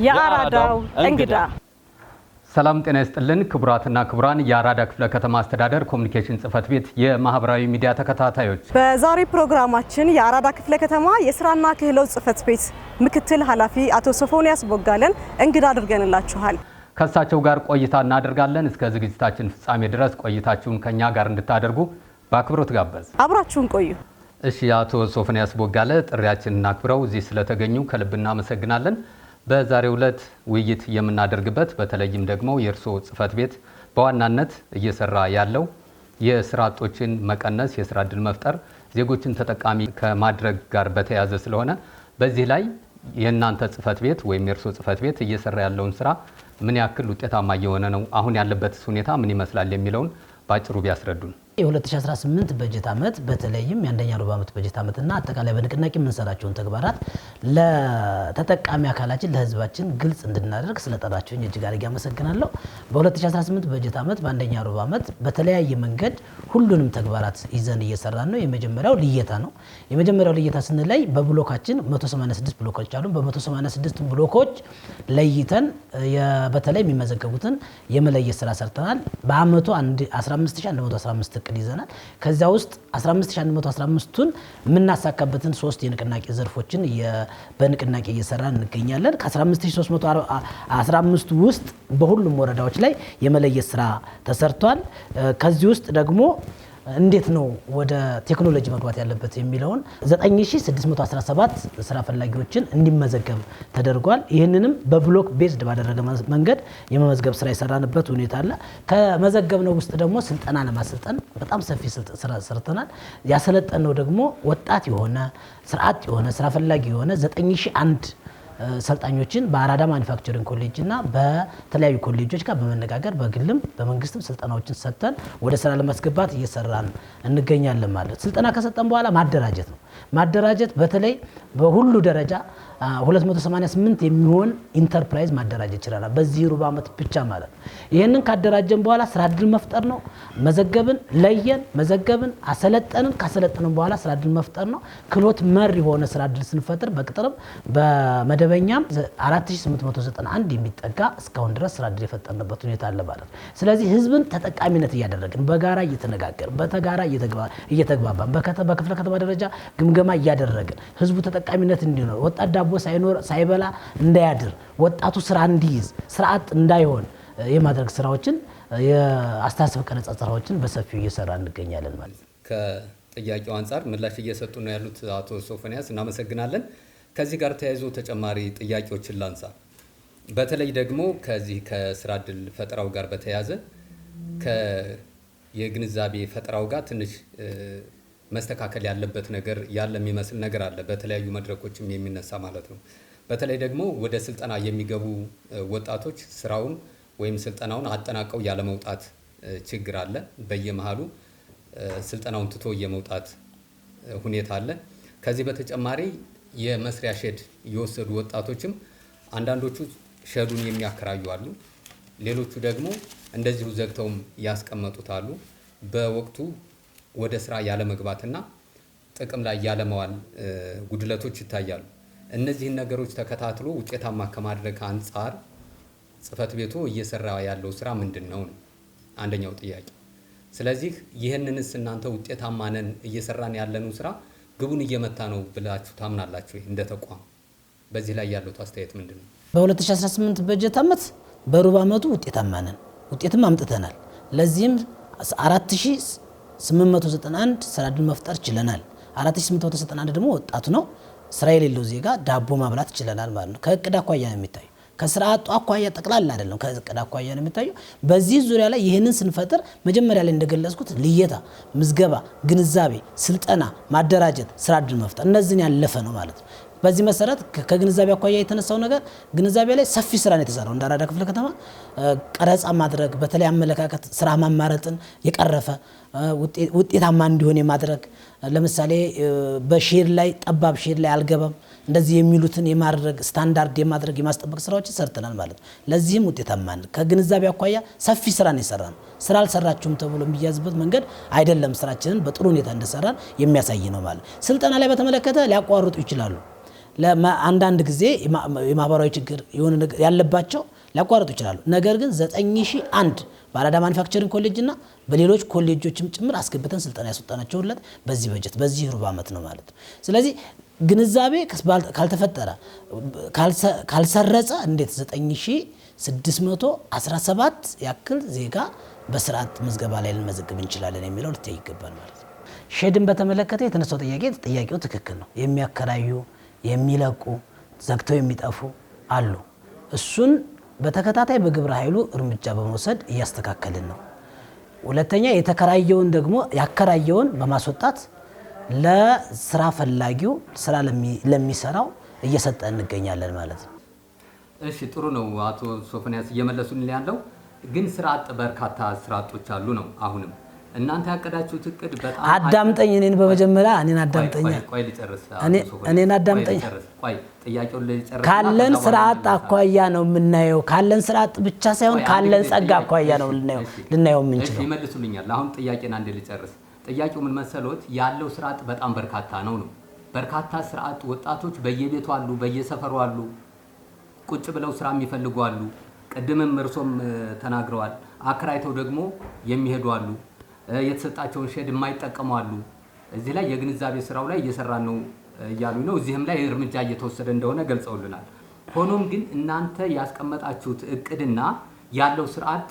የአራዳው እንግዳ። ሰላም ጤና ይስጥልን ክቡራትና ክቡራን የአራዳ ክፍለ ከተማ አስተዳደር ኮሙኒኬሽን ጽህፈት ቤት የማህበራዊ ሚዲያ ተከታታዮች፣ በዛሬ ፕሮግራማችን የአራዳ ክፍለ ከተማ የስራና ክህሎት ጽህፈት ቤት ምክትል ኃላፊ አቶ ሶፎንያስ ቦጋለን እንግዳ አድርገንላችኋል። ከእሳቸው ጋር ቆይታ እናደርጋለን። እስከ ዝግጅታችን ፍጻሜ ድረስ ቆይታችሁን ከኛ ጋር እንድታደርጉ በአክብሮት ጋበዝ። አብራችሁን ቆዩ። እሺ፣ አቶ ሶፎንያስ ቦጋለ ጥሪያችንን አክብረው እዚህ ስለተገኙ ከልብ እናመሰግናለን። በዛሬው ዕለት ውይይት የምናደርግበት በተለይም ደግሞ የእርስዎ ጽህፈት ቤት በዋናነት እየሰራ ያለው የስራ አጦችን መቀነስ፣ የስራ ዕድል መፍጠር፣ ዜጎችን ተጠቃሚ ከማድረግ ጋር በተያያዘ ስለሆነ በዚህ ላይ የእናንተ ጽህፈት ቤት ወይም የእርስዎ ጽህፈት ቤት እየሰራ ያለውን ስራ ምን ያክል ውጤታማ እየሆነ ነው፣ አሁን ያለበት ሁኔታ ምን ይመስላል የሚለውን ባጭሩ ቢያስረዱን። የ2018 በጀት ዓመት በተለይም የአንደኛ ሩብ ዓመት በጀት ዓመትና አጠቃላይ በንቅናቄ የምንሰራቸውን ተግባራት ለተጠቃሚ አካላችን ለህዝባችን ግልጽ እንድናደርግ ስለጠራችሁኝ እጅግ አድርጌ አመሰግናለሁ። በ2018 በጀት ዓመት በአንደኛ ሩብ ዓመት በተለያየ መንገድ ሁሉንም ተግባራት ይዘን እየሰራን ነው። የመጀመሪያው ልየታ ነው። የመጀመሪያው ልየታ ስንለይ በብሎካችን 186 ብሎኮች አሉ። በ186 ብሎኮች ለይተን በተለይ የሚመዘገቡትን የመለየት ስራ ሰርተናል። በአመቱ 15115 እቅድ ይዘናል። ከዚያ ውስጥ 15115ቱን የምናሳካበትን 3 የንቅናቄ ዘርፎችን በንቅናቄ እየሰራን እንገኛለን። ከ15315 ውስጥ በሁሉም ወረዳዎች ላይ የመለየት ስራ ተሰርቷል። ከዚህ ውስጥ ደግሞ እንዴት ነው ወደ ቴክኖሎጂ መግባት ያለበት የሚለውን 9617 ስራ ፈላጊዎችን እንዲመዘገብ ተደርጓል። ይህንንም በብሎክ ቤዝድ ባደረገ መንገድ የመመዝገብ ስራ የሰራንበት ሁኔታ አለ። ከመዘገብነው ውስጥ ደግሞ ስልጠና ለማሰልጠን በጣም ሰፊ ስራ ሰርተናል። ያሰለጠነው ደግሞ ወጣት የሆነ ስርዓት የሆነ ስራ ፈላጊ የሆነ 9001 ሰልጣኞችን በአራዳ ማኒፋክቸሪንግ ኮሌጅ እና በተለያዩ ኮሌጆች ጋር በመነጋገር በግልም በመንግስትም ስልጠናዎችን ሰጥተን ወደ ስራ ለማስገባት እየሰራን እንገኛለን። ማለት ስልጠና ከሰጠን በኋላ ማደራጀት ነው። ማደራጀት በተለይ በሁሉ ደረጃ 288 የሚሆን ኢንተርፕራይዝ ማደራጀት ይችላል በዚህ ሩብ ዓመት ብቻ ማለት ነው። ይህንን ካደራጀን በኋላ ስራ ዕድል መፍጠር ነው። መዘገብን፣ ለየን፣ መዘገብን፣ አሰለጠንን። ካሰለጠንን በኋላ ስራ ዕድል መፍጠር ነው። ክህሎት መር የሆነ ስራ ዕድል ስንፈጥር በቅጥርም በመደበኛም 4891 የሚጠጋ እስካሁን ድረስ ስራ ዕድል የፈጠርንበት ሁኔታ አለ ማለት ነው። ስለዚህ ህዝብን ተጠቃሚነት እያደረግን በጋራ እየተነጋገርን በተጋራ እየተግባባን በክፍለ ከተማ ደረጃ ግምገማ እያደረግን ህዝቡ ተጠቃሚነት እንዲኖር ወጣት ዳቦ ሳይበላ እንዳያድር ወጣቱ ስራ እንዲይዝ ስርዓት እንዳይሆን የማድረግ ስራዎችን የአስተሳሰብ ቀረጻ ስራዎችን በሰፊው እየሰራ እንገኛለን ማለት ነው። ከጥያቄው አንጻር ምላሽ እየሰጡ ነው ያሉት አቶ ሶፎንያስ እናመሰግናለን። ከዚህ ጋር ተያይዞ ተጨማሪ ጥያቄዎችን ላንሳ። በተለይ ደግሞ ከዚህ ከስራ ዕድል ፈጠራው ጋር በተያያዘ የግንዛቤ ፈጠራው ጋር ትንሽ መስተካከል ያለበት ነገር ያለ የሚመስል ነገር አለ፣ በተለያዩ መድረኮችም የሚነሳ ማለት ነው። በተለይ ደግሞ ወደ ስልጠና የሚገቡ ወጣቶች ስራውን ወይም ስልጠናውን አጠናቀው ያለመውጣት ችግር አለ። በየመሃሉ ስልጠናውን ትቶ የመውጣት ሁኔታ አለ። ከዚህ በተጨማሪ የመስሪያ ሼድ የወሰዱ ወጣቶችም አንዳንዶቹ ሼዱን የሚያከራዩ አሉ፣ ሌሎቹ ደግሞ እንደዚሁ ዘግተውም ያስቀመጡት አሉ። በወቅቱ ወደ ስራ ያለመግባትና ጥቅም ላይ ያለመዋል ጉድለቶች ይታያሉ። እነዚህን ነገሮች ተከታትሎ ውጤታማ ከማድረግ አንጻር ጽህፈት ቤቱ እየሰራ ያለው ስራ ምንድን ነው? አንደኛው ጥያቄ። ስለዚህ ይህንንስ እናንተ ውጤታማ ነን እየሰራን ያለነው ስራ ግቡን እየመታ ነው ብላችሁ ታምናላችሁ? እንደ ተቋም በዚህ ላይ ያለው አስተያየት ምንድን ነው? በ2018 በጀት ዓመት በሩብ ዓመቱ ውጤታማ ነን፣ ውጤትም አምጥተናል። ለዚህም 4891 ስራ ዕድል መፍጠር ችለናል። 4891 ደግሞ ወጣቱ ነው፣ ስራ የሌለው ዜጋ ዳቦ ማብላት ችለናል ማለት ነው። ከእቅድ አኳያ ነው የሚታዩ፣ ከስራ አጡ አኳያ ጠቅላላ አይደለም፣ ከእቅድ አኳያ ነው የሚታዩ። በዚህ ዙሪያ ላይ ይህንን ስንፈጥር መጀመሪያ ላይ እንደገለጽኩት ልየታ፣ ምዝገባ፣ ግንዛቤ፣ ስልጠና፣ ማደራጀት፣ ስራ ዕድል መፍጠር እነዚህን ያለፈ ነው ማለት ነው። በዚህ መሰረት ከግንዛቤ አኳያ የተነሳው ነገር ግንዛቤ ላይ ሰፊ ስራ ነው የተሰራው። እንደ አራዳ ክፍለ ከተማ ቀረጻ ማድረግ በተለይ አመለካከት ስራ ማማረጥን የቀረፈ ውጤታማ እንዲሆን የማድረግ ለምሳሌ በሼር ላይ ጠባብ ሼር ላይ አልገባም እንደዚህ የሚሉትን የማድረግ ስታንዳርድ የማድረግ የማስጠበቅ ስራዎችን ሰርተናል ማለት ነው። ለዚህም ውጤታማ ነን። ከግንዛቤ አኳያ ሰፊ ስራ ነው የሰራነው። ስራ አልሰራችሁም ተብሎ የሚያዝበት መንገድ አይደለም። ስራችንን በጥሩ ሁኔታ እንደሰራን የሚያሳይ ነው ማለት። ስልጠና ላይ በተመለከተ ሊያቋርጡ ይችላሉ። አንዳንድ ጊዜ የማህበራዊ ችግር የሆነ ነገር ያለባቸው ሊያቋርጡ ይችላሉ። ነገር ግን 9001 በአራዳ ማኒፋክቸሪንግ ኮሌጅ እና በሌሎች ኮሌጆችም ጭምር አስገብተን ስልጠና ያስወጣናቸውለት በዚህ በጀት በዚህ ሩብ ዓመት ነው ማለት ነው። ስለዚህ ግንዛቤ ካልተፈጠረ ካልሰረጸ እንዴት 9617 ያክል ዜጋ በስርዓት ምዝገባ ላይ ልንመዘግብ እንችላለን የሚለው ልታይ ይገባል ማለት ነው። ሼድን በተመለከተ የተነሳው ጥያቄው ትክክል ነው። የሚያከራዩ የሚለቁ ዘግተው የሚጠፉ አሉ። እሱን በተከታታይ በግብረ ኃይሉ እርምጃ በመውሰድ እያስተካከልን ነው። ሁለተኛ የተከራየውን ደግሞ ያከራየውን በማስወጣት ለስራ ፈላጊው ስራ ለሚሰራው እየሰጠ እንገኛለን ማለት ነው። እሺ ጥሩ ነው። አቶ ሶፎንያስ እየመለሱልን ያለው ግን ስራ አጥ በርካታ ስራ አጦች አሉ ነው። አሁንም እናንተ ያቀዳችሁት እቅድ በጣም አዳምጠኝ። እኔን በመጀመሪያ እኔን አዳምጠኝ። ቆይ ልጨርስ። እኔን አዳምጠኝ። ቆይ ጥያቄውን ልጨርስ። ካለን ስራ አጥ አኳያ ነው የምናየው። ካለን ስራ አጥ ብቻ ሳይሆን ካለን ጸጋ አኳያ ነው ልናየው የምንችለው። እሺ ይመልሱልኛል። አሁን ጥያቄን አንዴ ልጨርስ። ጥያቄው ምን መሰሎት? ያለው ስራ አጥ በጣም በርካታ ነው። በርካታ ስራ አጥ ወጣቶች በየቤቱ አሉ፣ በየሰፈሩ አሉ፣ ቁጭ ብለው ስራ የሚፈልጉ አሉ። ቅድምም እርሶም ተናግረዋል። አከራይተው ደግሞ የሚሄዱ አሉ፣ የተሰጣቸውን ሼድ የማይጠቀሙ አሉ። እዚህ ላይ የግንዛቤ ስራው ላይ እየሰራን ነው እያሉ ነው። እዚህም ላይ እርምጃ እየተወሰደ እንደሆነ ገልጸውልናል። ሆኖም ግን እናንተ ያስቀመጣችሁት እቅድና ያለው ስራ አጥ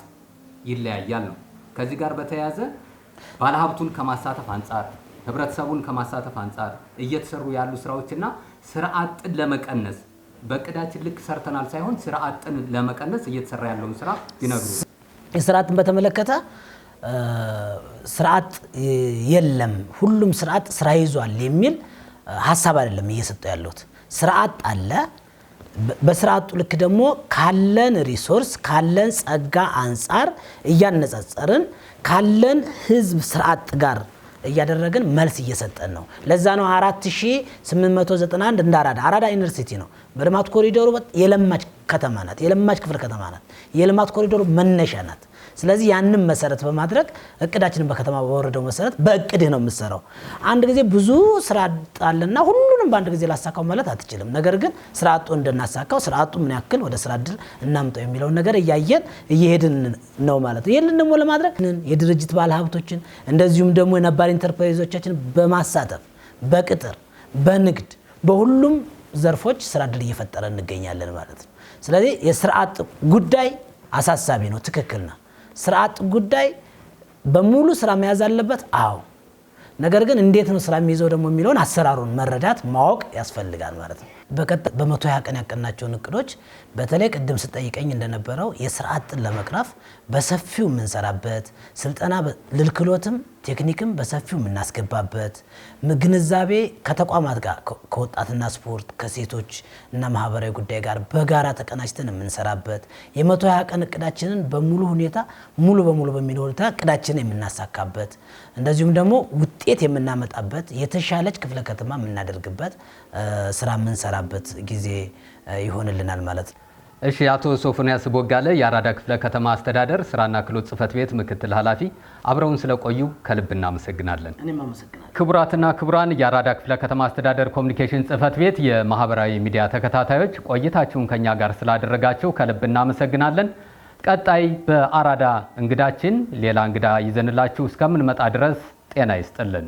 ይለያያል ነው። ከዚህ ጋር በተያያዘ ባለሀብቱን ከማሳተፍ አንጻር፣ ህብረተሰቡን ከማሳተፍ አንጻር እየተሰሩ ያሉ ስራዎችና ስራ አጥን ለመቀነስ በእቅዳችን ልክ ሰርተናል ሳይሆን ስራ አጥን ለመቀነስ እየተሰራ ያለውን ስራ ይነግሩ። የስራ አጥን በተመለከተ ስራ አጥ የለም ሁሉም ስራ አጥ ስራ ይዟል የሚል ሀሳብ አይደለም እየሰጠው ያለሁት። ስራ አጥ አለ። በስራ አጡ ልክ ደግሞ ካለን ሪሶርስ ካለን ጸጋ አንጻር እያነጻጸርን ካለን ህዝብ ስራ አጥ ጋር እያደረግን መልስ እየሰጠን ነው። ለዛ ነው 4891 እንደ አራዳ ዩኒቨርሲቲ ነው። በልማት ኮሪዶሩ የለማች ከተማ ናት። የለማች ክፍለ ከተማ ናት። የልማት ኮሪዶሩ መነሻ ናት። ስለዚህ ያንን መሰረት በማድረግ እቅዳችንን በከተማ በወረደው መሰረት በእቅድህ ነው የምትሰራው። አንድ ጊዜ ብዙ ስራ አጥና ሁሉንም በአንድ ጊዜ ላሳካው ማለት አትችልም። ነገር ግን ስራ አጡ እንደናሳካው ስራ አጡ ምን ያክል ወደ ስራ እድል እናምጣው የሚለውን ነገር እያየን እየሄድን ነው ማለት ነው። ይሄንን ደግሞ ለማድረግ የድርጅት ባለሀብቶችን እንደዚሁም ደግሞ የነባር ኢንተርፕራይዞቻችን በማሳተፍ በቅጥር በንግድ በሁሉም ዘርፎች ስራ እድል እየፈጠረ እንገኛለን ማለት ነው። ስለዚህ የስራ አጥ ጉዳይ አሳሳቢ ነው። ትክክል ነው። ስራ አጥ ጉዳይ በሙሉ ስራ መያዝ አለበት። አዎ። ነገር ግን እንዴት ነው ስራ የሚይዘው ደግሞ የሚለውን አሰራሩን መረዳት ማወቅ ያስፈልጋል ማለት ነው። በ120 ቀን ያቀናቸውን እቅዶች በተለይ ቅድም ስጠይቀኝ እንደነበረው የስራ አጥን ለመቅረፍ በሰፊው የምንሰራበት ስልጠና ልልክሎትም ቴክኒክም በሰፊው የምናስገባበት ግንዛቤ ከተቋማት ጋር ከወጣትና ስፖርት ከሴቶች እና ማህበራዊ ጉዳይ ጋር በጋራ ተቀናጅተን የምንሰራበት የ120 ቀን እቅዳችንን በሙሉ ሁኔታ ሙሉ በሙሉ በሚለው ሁኔታ እቅዳችንን የምናሳካበት እንደዚሁም ደግሞ ውጤት የምናመጣበት የተሻለች ክፍለ ከተማ የምናደርግበት ስራ የምንሰራበት ጊዜ ይሆንልናል ማለት ነው። እሺ አቶ ሶፎንያስ ቦጋለ የአራዳ ክፍለ ከተማ አስተዳደር ስራና ክህሎት ጽህፈት ቤት ምክትል ኃላፊ አብረውን ስለቆዩ ከልብ እናመሰግናለን። እኔም አመሰግናለሁ። ክቡራትና ክቡራን የአራዳ ክፍለ ከተማ አስተዳደር ኮሚኒኬሽን ጽህፈት ቤት የማህበራዊ ሚዲያ ተከታታዮች ቆይታችሁን ከኛ ጋር ስላደረጋችሁ ከልብ እናመሰግናለን። ቀጣይ በአራዳ እንግዳችን ሌላ እንግዳ ይዘንላችሁ እስከምንመጣ ድረስ ጤና ይስጥልን።